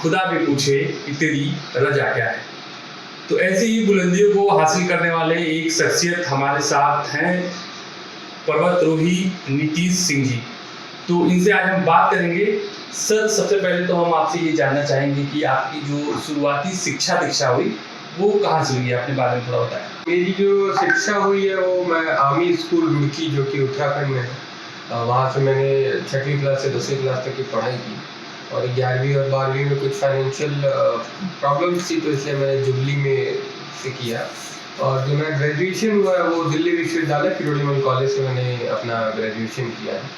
खुदा भी पूछे कि तेरी रजा क्या है। तो ऐसे ही बुलंदियों को हासिल करने वाले एक शख्सियत हमारे साथ हैं, पर्वतारोही नीतीश सिंह जी। तो इनसे आज हम बात करेंगे। सर, सबसे पहले तो हम आपसे ये जानना चाहेंगे कि आपकी जो शुरुआती शिक्षा दीक्षा हुई वो कहाँ से हुई है, अपने बारे में थोड़ा बताएं। मेरी जो शिक्षा हुई है वो मैं आर्मी स्कूल रुड़की जो कि उत्तराखंड में है, वहाँ से मैंने 6वीं क्लास से 10वीं क्लास तक की पढ़ाई की और 11वीं और 12वीं में कुछ फाइनेंशियल प्रॉब्लम्स थी तो इसलिए मैंने जुबली में से किया। और जो मेरा ग्रेजुएशन हुआ है वो दिल्ली विश्वविद्यालय किरोड़ीमल कॉलेज से मैंने अपना ग्रेजुएशन किया है।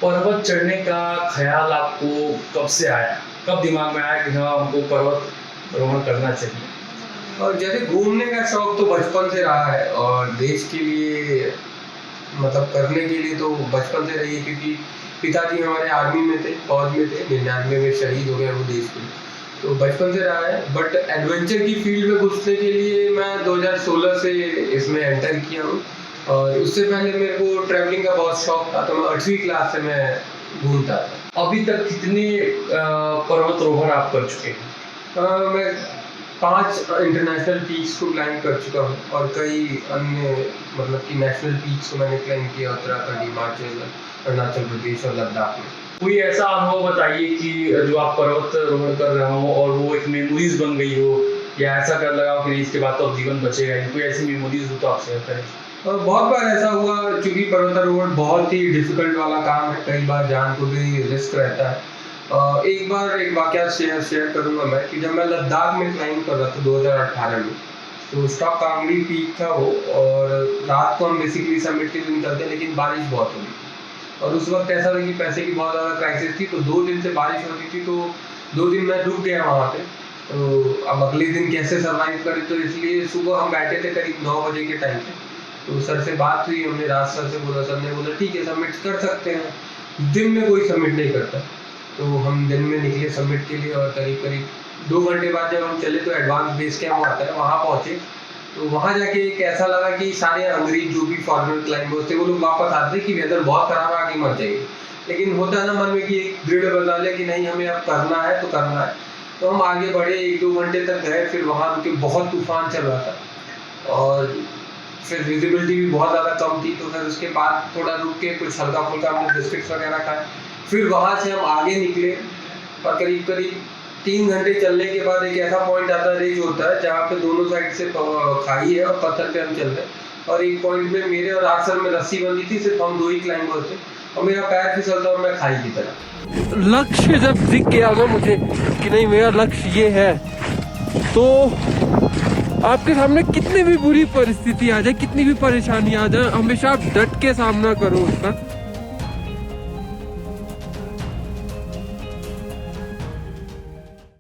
पर्वत चढ़ने का ख्याल आपको कब से आया, कब दिमाग में आया कि हाँ हमको पर्वत भ्रमण करना चाहिए? और जैसे घूमने का शौक तो बचपन से रहा है और देश के लिए मतलब करने के लिए तो बचपन से रही है, क्योंकि पिताजी हमारे आर्मी में थे, फौज में थे, 99 में शहीद हो गए वो देश के लिए, तो बचपन से रहा है। बट एडवेंचर की फील्ड में घुसने के लिए मैं 2016 से इसमें एंटर किया हूँ और उससे पहले मेरे को ट्रैवलिंग का बहुत शौक था, तो मैं 8वीं क्लास से मैं घूमता था। अभी तक कितने पर्वतारोहण आप कर चुके हैं? मैं 5 इंटरनेशनल पीक्स को क्लाइंब कर चुका हूँ और कई अन्य मतलब कि नेशनल पीक्स को मैंने क्लाइंब किया उत्तराखंड, हिमाचल, अरुणाचल प्रदेश और लद्दाख में। कोई ऐसा अनुभव बताइए कि जो आप पर्वतारोहण कर रहे हो और वो एक मेमोरीज बन गई हो, या ऐसा कर लगा हो कि नहीं इसके बाद तो अब जीवन बचेगा ही, कोई ऐसी मेमोरीज हो तो आप शेयर करें। बहुत बार ऐसा हुआ, क्योंकि पर्वतारोहण बहुत ही डिफिकल्ट वाला काम है, कई बार जान को भी रिस्क रहता है। एक बार एक वाकया शेयर करूंगा मैं कि जब मैं लद्दाख में क्लाइंब कर रहा था 2018 में, तो स्टॉक कांगड़ी पीक था वो, और रात को हम बेसिकली समिट के लिए निकलते, लेकिन बारिश बहुत हो रही थी और उस वक्त ऐसा था कि पैसे की बहुत ज़्यादा क्राइसिस थी, तो 2 दिन से बारिश हो रही थी, तो 2 दिन मैं रुक गया वहाँ पे। तो अब अगले दिन कैसे सर्वाइव करें, तो इसलिए सुबह हम बैठे थे करीब 9 बजे के टाइम पे, तो सर से बात हुई, हमने राज सर से बोला, सर ने बोला ठीक है सबमिट कर सकते हैं। दिन में कोई सबमिट नहीं करता, तो हम दिन में निकले सबमिट के लिए और करीब 2 घंटे बाद जब हम चले तो एडवांस बेस कैंप आता है, वहाँ पहुँचे। तो वहाँ जाके एक ऐसा लगा कि सारे अंग्रेज जो भी फॉरेनर क्लाइंबर्स थे वो लोग वापस आते कि वेदर बहुत खराब है, आगे मत जाइए, लेकिन होता है ना मन में कि एक दृढ़ बता लिया कि नहीं हमें अब करना है तो करना है। तो हम आगे बढ़े, 1-2 घंटे तक गए, फिर वहाँ रुके, बहुत तूफान चल रहा था और फिर विजिबिलिटी भी बहुत ज़्यादा कम थी, तो फिर उसके बाद थोड़ा रुक के कुछ हल्का फुल्का हमने बिस्किट्स वगैरह खाए। फिर वहाँ से हम आगे निकले और करीब 3 घंटे चलने के बाद एक ऐसा पॉइंट आता है, रिज होता है, जहाँ पे दोनों साइड से खाई है और पत्थर पे हम चल रहे हैं और एक पॉइंट में मेरे और आसर में रस्सी बंधी थी, सिर्फ हम 2 ही क्लाइंबर थे और मेरा पैर फिसलता और मैं खाई की तरह। लक्ष्य जब दिख गया ना मुझे कि नहीं मेरा लक्ष्य ये है, तो आपके सामने कितनी भी बुरी परिस्थिति आ जाए, कितनी भी परेशानी आ जाए, हमेशा आप डट के सामना करो उसका।